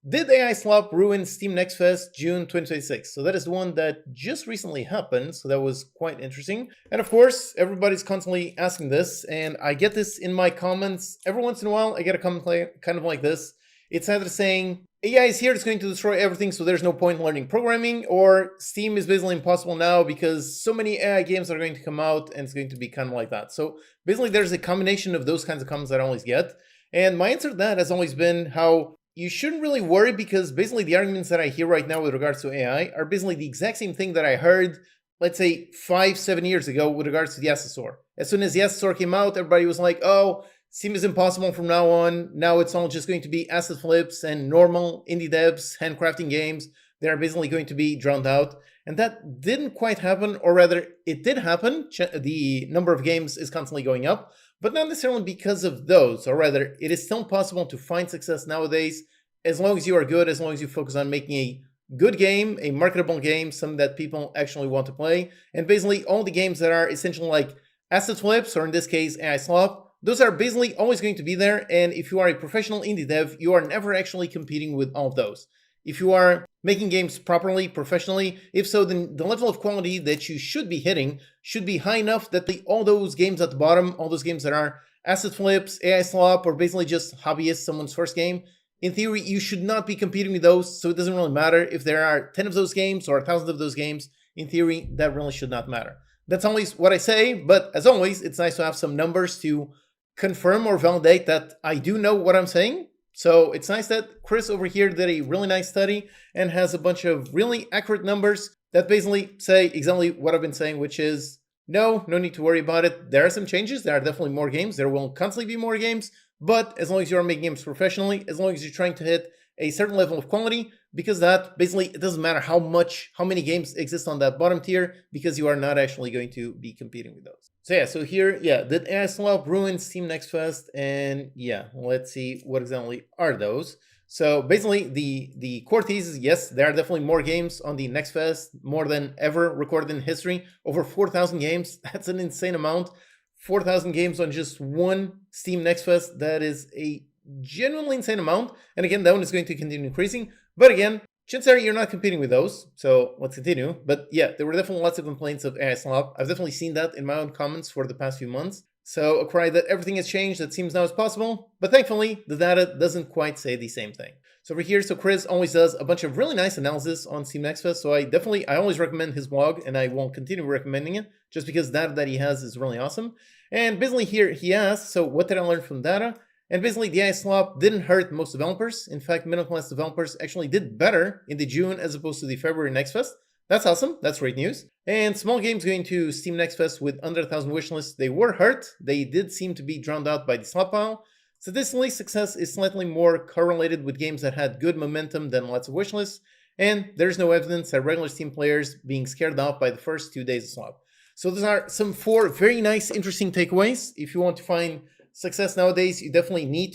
Did AI Slop ruin Steam Next Fest June 2026? So that is the one that just recently happened, so that was quite interesting. And of course, everybody's constantly asking this, and I get this in my comments. Every once in a while, I get a comment kind of like this. It's either saying, AI is here, it's going to destroy everything, so there's no point in learning programming, or Steam is basically impossible now because so many AI games are going to come out, and it's going to be kind of like that. So basically, there's a combination of those kinds of comments that I always get. And my answer to that has always been how you shouldn't really worry, because basically the arguments that I hear right now with regards to AI are basically the exact same thing that I heard, let's say 5-7 years ago with regards to the asset store. As soon as the asset store came out, everybody was like, oh, Steam is impossible from now on. Now it's all just going to be asset flips and normal indie devs, handcrafting games. They're basically going to be drowned out. And that didn't quite happen, or rather, it did happen. The number of games is constantly going up, but not necessarily because of those, or rather, it is still possible to find success nowadays as long as you are good, as long as you focus on making a good game, a marketable game, something that people actually want to play. And basically, all the games that are essentially like asset flips, or in this case, AI Slop, those are basically always going to be there. And if you are a professional indie dev, you are never actually competing with all of those. If you are making games properly, professionally, if so, then the level of quality that you should be hitting should be high enough that all those games at the bottom, all those games that are asset flips, AI Slop, or basically just hobbyists, someone's first game, in theory, you should not be competing with those, so it doesn't really matter if there are 10 of those games or 1,000 of those games. In theory, that really should not matter. That's always what I say, but as always, it's nice to have some numbers to confirm or validate that I do know what I'm saying. So it's nice that Chris over here did a really nice study and has a bunch of really accurate numbers that basically say exactly what I've been saying, which is no need to worry about it. There are some changes. There are definitely more games. There will constantly be more games. But as long as you are making games professionally, as long as you're trying to hit a certain level of quality, because that basically, it doesn't matter how many games exist on that bottom tier, because you are not actually going to be competing with those. So here, did AI Slop ruin Steam Next Fest? And let's see what exactly are those. So basically, the core thesis, yes, there are definitely more games on the Next Fest, more than ever recorded in history. Over 4,000 games, that's an insane amount. 4,000 games on just one Steam Next Fest, that is a genuinely insane amount. And again, that one is going to continue increasing. But again, chances are you're not competing with those. So let's continue. But there were definitely lots of complaints of AI Slop. I've definitely seen that in my own comments for the past few months. So a cry that everything has changed, that seems now is possible. But thankfully, the data doesn't quite say the same thing. So over here, Chris always does a bunch of really nice analysis on Steam Next Fest. So I always recommend his blog, and I will continue recommending it just because data that he has is really awesome. And basically here he asks, so what did I learn from data? And basically the AI Slop didn't hurt most developers. In fact, middle class developers actually did better in the June as opposed to the February Next Fest. That's awesome. That's great news. And small games going to Steam Next Fest with under 1,000 wishlists, they were hurt. They did seem to be drowned out by the slop pile. Statistically, success is slightly more correlated with games that had good momentum than lots of wishlists. And there's no evidence that regular Steam players being scared off by the first 2 days of slop. So those are some 4 very nice, interesting takeaways. If you want to find success nowadays, you definitely need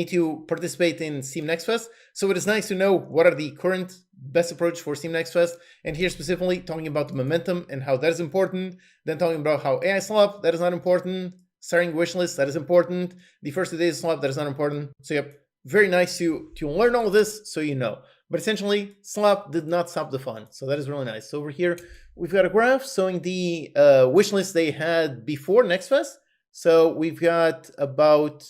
to participate in Steam Next Fest. So it is nice to know what are the current best approach for Steam Next Fest. And here specifically talking about the momentum and how that is important. Then talking about how AI Slop, that is not important. Starting wishlist, that is important. The first 2 days of slop, that is not important. So very nice to learn all of this so you know. But essentially, slop did not stop the fun. So that is really nice. So over here, we've got a graph showing the wish list they had before Next Fest. So we've got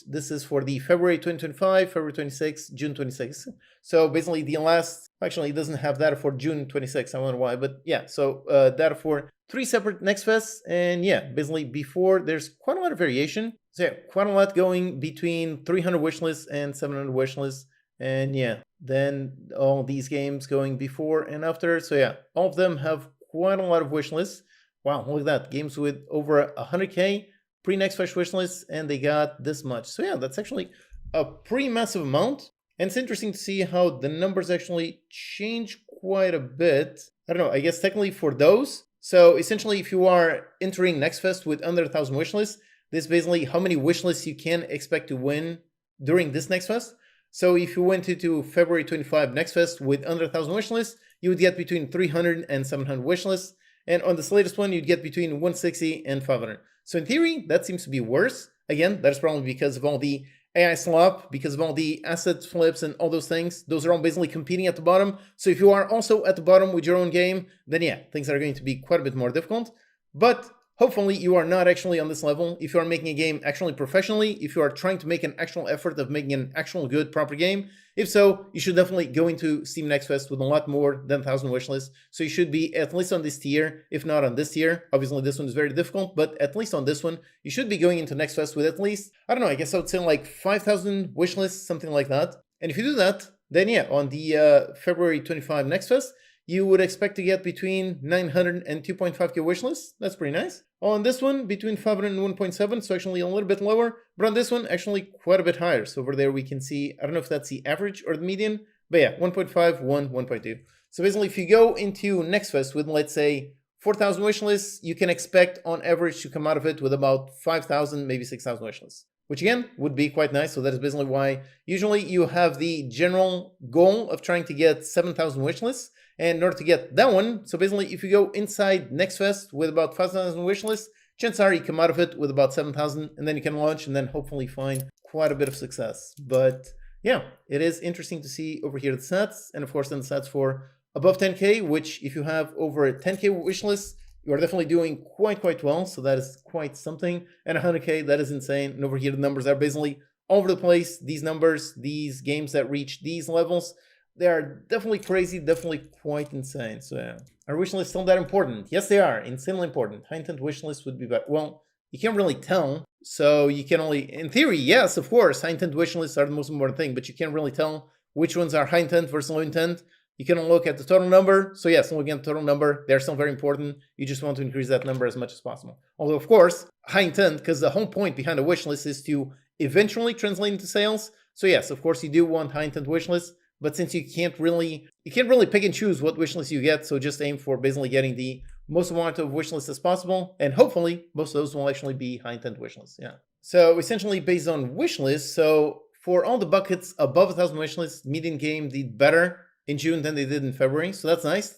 this is for the February 2025, February 26, June 26. So basically the last, actually it doesn't have data for June 26, I wonder why, but so data for 3 separate Next Fests. And basically before there's quite a lot of variation. So quite a lot going between 300 wishlists and 700 wishlists. And then all these games going before and after. So all of them have quite a lot of wish lists. Wow, look at that. Games with over 100K pre-Next Fest wish lists, and they got this much. So that's actually a pretty massive amount. And it's interesting to see how the numbers actually change quite a bit. I don't know, I guess technically for those. So essentially, if you are entering Next Fest with under 1,000 wish lists, this is basically how many wish lists you can expect to win during this Next Fest. So if you went into February 25 Next Fest with under 1,000 wishlists, you would get between 300 and 700 wishlists. And on this latest one, you'd get between 160 and 500. So in theory, that seems to be worse. Again, that's probably because of all the AI Slop, because of all the asset flips and all those things, those are all basically competing at the bottom. So if you are also at the bottom with your own game, then yeah, things are going to be quite a bit more difficult. But hopefully you are not actually on this level. If you are making a game actually professionally, if you are trying to make an actual effort of making an actual good, proper game, if so, you should definitely go into Steam Next Fest with a lot more than 1,000 wishlists. So you should be at least on this tier, if not on this tier. Obviously this one is very difficult, but at least on this one, you should be going into Next Fest with at least, I don't know, I guess I would say like 5,000 wishlists, something like that. And if you do that, then yeah, on the February 25 Next Fest, you would expect to get between 900 and 2.5k wishlists. That's pretty nice. On this one, between 500 and 1.7, so actually a little bit lower. But on this one, actually quite a bit higher. So over there we can see, I don't know if that's the average or the median, but yeah, 1.5, 1, 1.2. So basically if you go into Next Fest with, let's say, 4,000 wishlists, you can expect on average to come out of it with about 5,000, maybe 6,000 wishlists, which again would be quite nice. So that is basically why usually you have the general goal of trying to get 7,000 wishlists. And in order to get that one, so basically if you go inside Next Fest with about 5,000 wishlists, chances are you come out of it with about 7,000, and then you can launch and then hopefully find quite a bit of success. But yeah, it is interesting to see over here the stats, and of course then the stats for above 10k, which if you have over 10k wishlist, you are definitely doing quite well. So that is quite something. And 100k, that is insane. And over here the numbers are basically all over the place. These numbers, these games that reach these levels, they are definitely crazy, definitely quite insane. So yeah. Are wishlists still that important? Yes, they are. Insanely important. High intent wishlists would be better. Well, you can't really tell. So you can only, in theory, yes, of course, high intent wishlists are the most important thing, but you can't really tell which ones are high intent versus low intent. You can look at the total number. So yes, looking at the total number, they're still very important. You just want to increase that number as much as possible. Although, of course, high intent, because the whole point behind a wishlist is to eventually translate into sales. So yes, of course, you do want high intent wishlists. But since you can't really pick and choose what wishlist you get, so just aim for basically getting the most amount of wishlists as possible, and hopefully most of those will actually be high intent wishlists. Yeah. So essentially based on wishlists, so for all the buckets above 1,000 wishlists, median game did better in June than they did in February. So that's nice.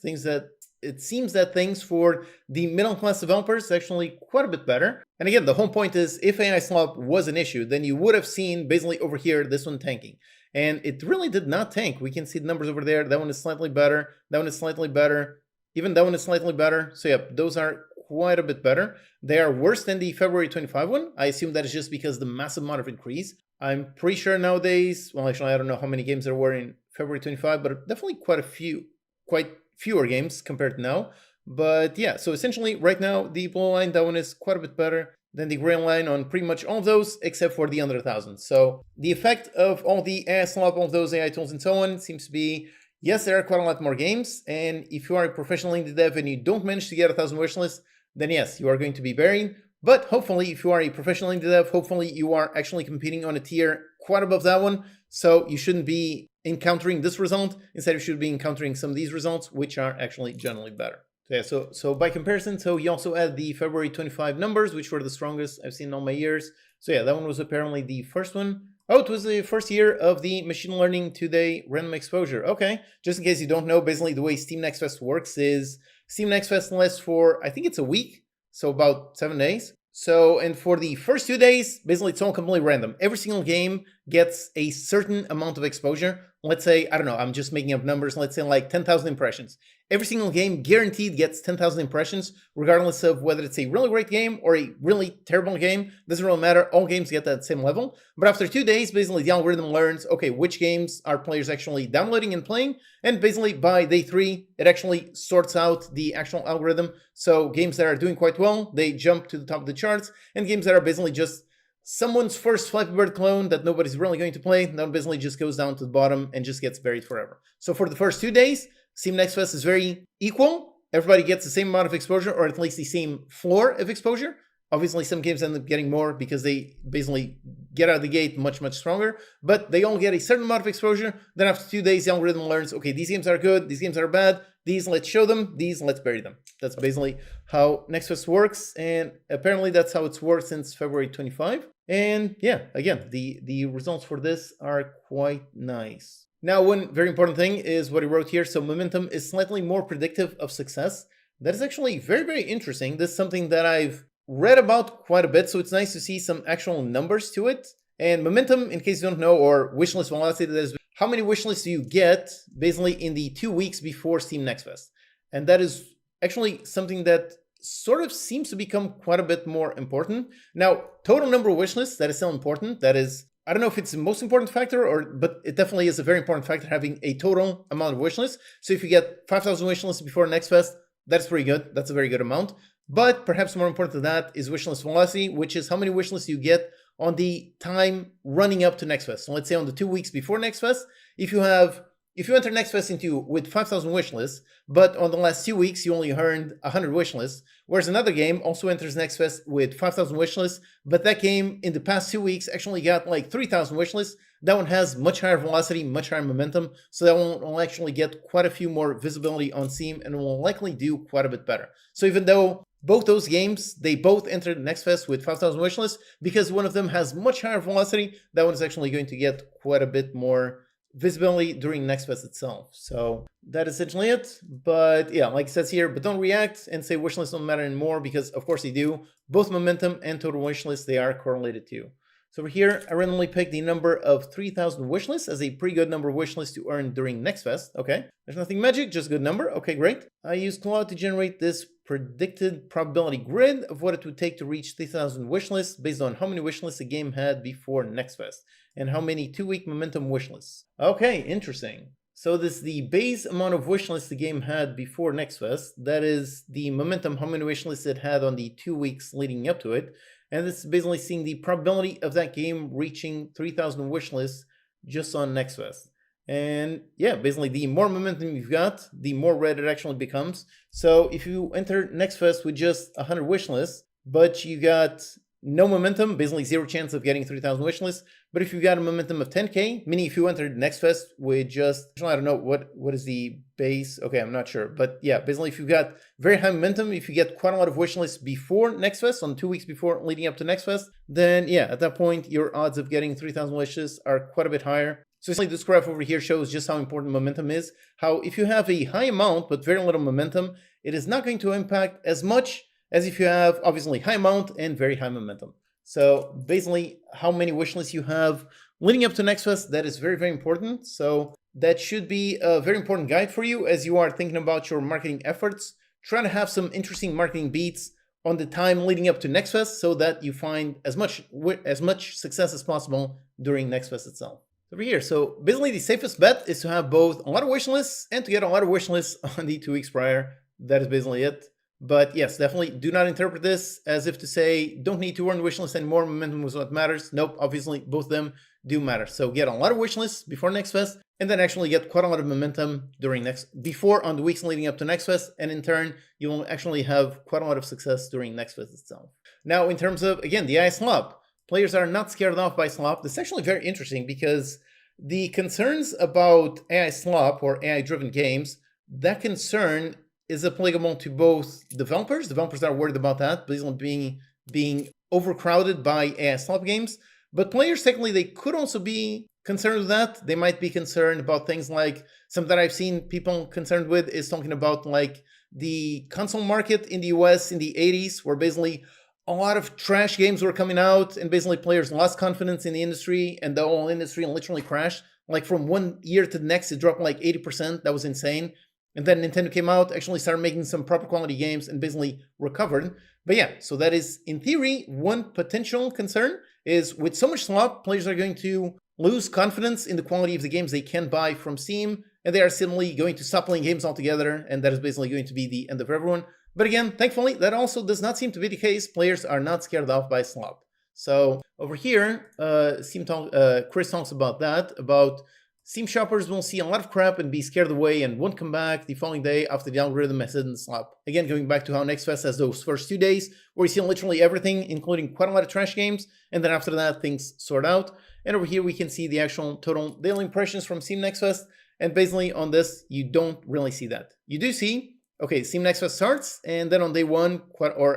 It seems that things for the middle class developers actually quite a bit better. And again, the whole point is if AI Slop was an issue, then you would have seen basically over here this one tanking. And it really did not tank. We can see the numbers over there. That one is slightly better. That one is slightly better. Even that one is slightly better. So yeah, those are quite a bit better. They are worse than the February 25 one. I assume that is just because the massive amount of increase. I'm pretty sure nowadays, well, actually, I don't know how many games there were in February 25, but definitely quite fewer games compared to now. But yeah, so essentially right now, the blue line, that one is quite a bit better than the gray line on pretty much all of those, except for the under 1,000. So the effect of all the AI Slop, all of those AI tools and so on seems to be, yes, there are quite a lot more games. And if you are a professional indie dev and you don't manage to get 1,000 wishlists, then yes, you are going to be buried. But hopefully, if you are a professional indie dev, hopefully you are actually competing on a tier quite above that one. So you shouldn't be encountering this result. Instead, you should be encountering some of these results, which are actually generally better. Yeah, so by comparison, so you also add the February 25 numbers, which were the strongest I've seen in all my years. So yeah, that one was apparently the first one. Oh, it was the first year of the machine learning 2-day random exposure. Okay, just in case you don't know, basically the way Steam Next Fest works is Steam Next Fest lasts for, I think it's a week, so about 7 days. So, and for the first 2 days, basically it's all completely random. Every single game gets a certain amount of exposure. Let's say, I don't know, I'm just making up numbers. Let's say like 10,000 impressions. Every single game guaranteed gets 10,000 impressions, regardless of whether it's a really great game or a really terrible game. Doesn't really matter. All games get that same level. But after 2 days, basically the algorithm learns, okay, which games are players actually downloading and playing. And basically by day 3, it actually sorts out the actual algorithm. So games that are doing quite well, they jump to the top of the charts. And games that are basically just someone's first Flappy Bird clone that nobody's really going to play, that basically just goes down to the bottom and just gets buried forever. So for the first 2 days, Steam Next Fest is very equal. Everybody gets the same amount of exposure, or at least the same floor of exposure. Obviously, some games end up getting more because they basically get out of the gate much stronger, but they all get a certain amount of exposure. Then after 2 days, the algorithm learns, okay, these games are good, these games are bad, these let's show them, these let's bury them. That's basically how Next Fest works, and apparently that's how it's worked since February 25. And yeah, again, the results for this are quite nice. Now, one very important thing is what he wrote here. So momentum is slightly more predictive of success. That is actually very interesting. This is something that I've read about quite a bit, so it's nice to see some actual numbers to it. And momentum, in case you don't know, or wishlist velocity, that is how many wishlists do you get basically in the 2 weeks before Steam Next Fest. And that is actually something that sort of seems to become quite a bit more important. Now, total number of wishlists, that is still important. That is, I don't know if it's the most important factor, but it definitely is a very important factor, having a total amount of wishlists. So if you get 5,000 wishlists before Next Fest, that's pretty good. That's a very good amount. But perhaps more important than that is wishlist velocity, which is how many wishlists you get on the time running up to Next Fest. So let's say on the 2 weeks before Next Fest, if you enter Next Fest with 5,000 wishlists, but on the last 2 weeks you only earned 100 wishlists, whereas another game also enters Next Fest with 5,000 wishlists, but that game in the past 2 weeks actually got like 3,000 wishlists. That one has much higher velocity, much higher momentum, so that one will actually get quite a few more visibility on Steam and will likely do quite a bit better. So even though both those games, they both entered Next Fest with 5,000 wishlists, because one of them has much higher velocity, that one is actually going to get quite a bit more visibility during Next Fest itself. So that is essentially it. But yeah, like it says here, but don't react and say wishlists don't matter anymore, because of course they do. Both momentum and total wishlists, they are correlated too. So over here, I randomly picked the number of 3,000 wishlists as a pretty good number of wishlists to earn during Next Fest. Okay, there's nothing magic, just a good number. Okay, great. I used Cloud to generate this predicted probability grid of what it would take to reach 3,000 wishlists based on how many wishlists the game had before Next Fest and how many 2-week momentum wishlists. Okay, interesting. So this is the base amount of wishlists the game had before Next Fest. That is the momentum, how many wishlists it had on the 2 weeks leading up to it. And this is basically seeing the probability of that game reaching 3,000 wishlists just on Next Fest. And yeah, basically the more momentum you've got, the more red it actually becomes. So if you enter Next Fest with just 100 wishlists, but you got no momentum, basically zero chance of getting 3,000 wishlists. But if you got a momentum of 10K, meaning if you entered Next Fest with just, I don't know, what is the base? Okay, I'm not sure. But yeah, basically if you've got very high momentum, if you get quite a lot of wishlists before Next Fest, on 2 weeks before leading up to Next Fest, then yeah, at that point, your odds of getting 3,000 wishes are quite a bit higher. So essentially this graph over here shows just how important momentum is, how if you have a high amount but very little momentum, it is not going to impact as much as if you have obviously high amount and very high momentum. So basically how many wishlists you have leading up to Next Fest, that is very, very important. So that should be a very important guide for you as you are thinking about your marketing efforts. Try to have some interesting marketing beats on the time leading up to Next Fest so that you find as much success as possible during Next Fest itself. Over here, so basically the safest bet is to have both a lot of wish lists and to get a lot of wish lists on the 2 weeks prior. That is basically it. But yes, definitely do not interpret this as if to say don't need to earn wish lists anymore, momentum is what matters. Nope, obviously both of them do matter. So get a lot of wish lists before Next Fest and then actually get quite a lot of momentum before on the weeks leading up to Next Fest, and in turn you will actually have quite a lot of success during Next Fest itself. Now in terms of, again, the AI Slop, players are not scared off by Slop. This is actually very interesting because the concerns about AI Slop or AI-driven games, that concern is applicable to both developers. Developers are worried about that, being overcrowded by AI Slop games. But players, technically, they could also be concerned with that. They might be concerned about things like, something that I've seen people concerned with is talking about like the console market in the US in the 80s, where basically a lot of trash games were coming out and basically players lost confidence in the industry and the whole industry literally crashed. Like from 1 year to the next, it dropped like 80%. That was insane. And then Nintendo came out, actually started making some proper quality games and basically recovered. But yeah, so that is, in theory, one potential concern is with so much slop, players are going to lose confidence in the quality of the games they can buy from Steam, and they are simply going to stop playing games altogether, and that is basically going to be the end of everyone. But again, thankfully, that also does not seem to be the case. Players are not scared off by slop. So over here, Chris talks about that, about Steam shoppers will see a lot of crap and be scared away and won't come back the following day after the algorithm has hidden the slop. Again, going back to how Next Fest has those first 2 days where you see literally everything, including quite a lot of trash games, and then after that, things sort out. And over here, we can see the actual total daily impressions from Steam Next Fest. And basically on this, you don't really see that. You do see, okay, Steam Next Fest starts, and then on day 1,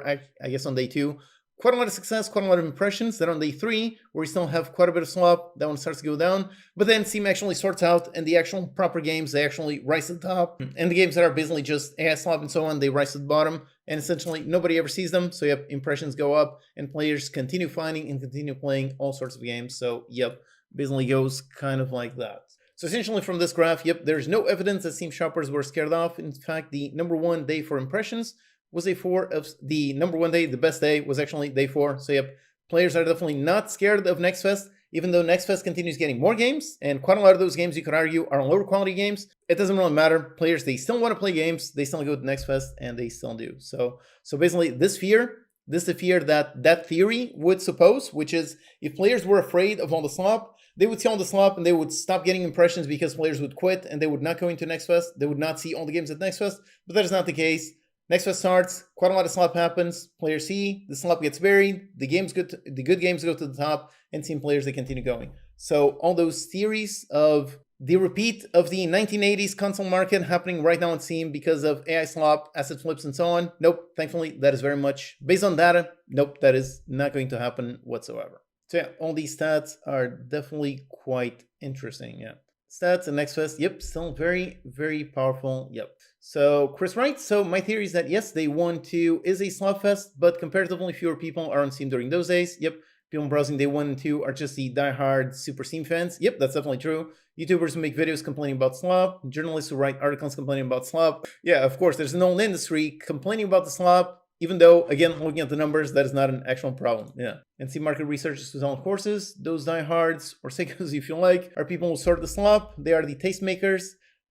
I guess on day 2, quite a lot of success, quite a lot of impressions. Then on day 3, where we still have quite a bit of slop, that one starts to go down. But then Steam actually sorts out, and the actual proper games, they actually rise to the top. And the games that are basically just AI slop and so on, they rise to the bottom. and essentially nobody ever sees them. So yep, impressions go up and players continue finding and continue playing all sorts of games. So yep, basically goes kind of like that. So essentially from this graph, yep, there's no evidence that Steam shoppers were scared off. In fact, the number one day for impressions was day 4 of the number one day. The best day was actually day 4. So yep, players are definitely not scared of Next Fest, even though Next Fest continues getting more games, and quite a lot of those games you could argue are lower quality games. It doesn't really matter. Players, they still want to play games, they still go to Next Fest, and they still do. So basically this is the fear that theory would suppose, which is if players were afraid of all the slop, they would see all the slop and they would stop getting impressions because players would quit and they would not go into Next Fest. They would not see all the games at Next Fest, but that is not the case. Next Fest starts, quite a lot of slop happens, players see, the slop gets buried, the good games go to the top, and Steam players, they continue going. So all those theories of the repeat of the 1980s console market happening right now on Steam because of AI Slop, asset flips, and so on, nope, thankfully, that is very much based on data. Nope, that is not going to happen whatsoever. So yeah, all these stats are definitely quite interesting, yeah. Stats and Next Fest, yep, still very, very powerful, yep. So Chris writes, so my theory is that yes, day 1, 2 is a slop fest, but comparatively fewer people are on Steam during those days. Yep, people browsing day 1 and 2 are just the diehard super Steam fans. Yep, that's definitely true. YouTubers who make videos complaining about slop, journalists who write articles complaining about slop. Yeah, of course, there's an whole industry complaining about the slop, even though, again, looking at the numbers, that is not an actual problem. Yeah. And Steam market researchers who sell courses, those diehards, or sickos if you like, are people who sort the slop. They are the tastemakers.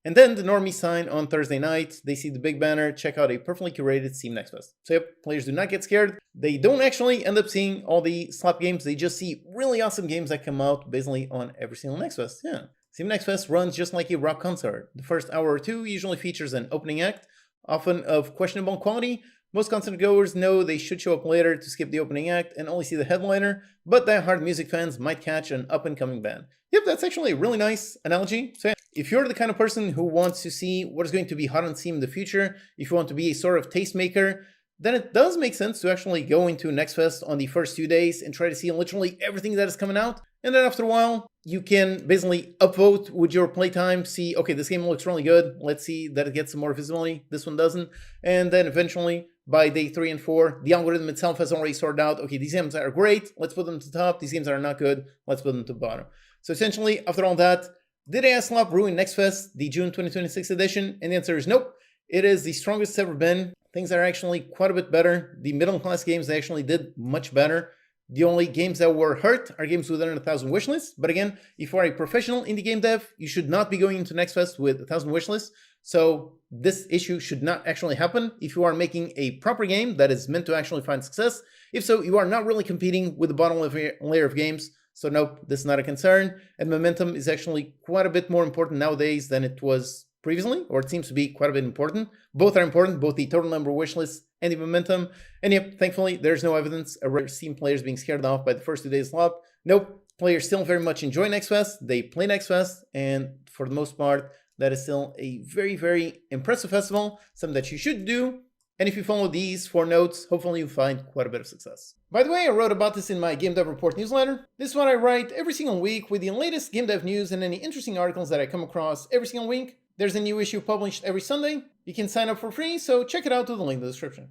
And then the normies sign on Thursday night. They see the big banner, check out a perfectly curated Steam Next Fest. So yep, players do not get scared. They don't actually end up seeing all the slop games. They just see really awesome games that come out basically on every single Next Fest. Yeah. Steam Next Fest runs just like a rock concert. The first hour or two usually features an opening act, often of questionable quality. Most concert goers know they should show up later to skip the opening act and only see the headliner, but die-hard music fans might catch an up-and-coming band. Yep, that's actually a really nice analogy. So yeah, if you're the kind of person who wants to see what is going to be hot on Steam in the future, if you want to be a sort of tastemaker, then it does make sense to actually go into Next Fest on the first 2 days and try to see literally everything that is coming out. And then after a while, you can basically upvote with your playtime, see, okay, this game looks really good. Let's see that it gets some more visibility. This one doesn't. And then eventually, by day 3 and 4, the algorithm itself has already sorted out, okay, these games are great. Let's put them to the top. These games are not good. Let's put them to the bottom. So essentially, after all that, did AI Slop ruin Next Fest, the June 2026 edition? And the answer is nope. It is the strongest it's ever been. Things are actually quite a bit better. The middle class games, they actually did much better. The only games that were hurt are games with under 1,000 wishlists. But again, if you are a professional indie game dev, you should not be going into Next Fest with 1,000 wishlists. So this issue should not actually happen if you are making a proper game that is meant to actually find success. If so, you are not really competing with the bottom layer of games. So nope, this is not a concern. And momentum is actually quite a bit more important nowadays than it was previously, or it seems to be quite a bit important. Both are important, both the total number of wishlists and the momentum. And yep, thankfully, there's no evidence of Steam players being scared off by the first 2 days slop. Nope, players still very much enjoy Next Fest. They play Next Fest, and for the most part, that is still a very, very impressive festival, something that you should do. And if you follow these 4 notes, hopefully you'll find quite a bit of success. By the way, I wrote about this in my Game Dev Report newsletter. This is what I write every single week with the latest game dev news and any interesting articles that I come across every single week. There's a new issue published every Sunday. You can sign up for free, so check it out through the link in the description.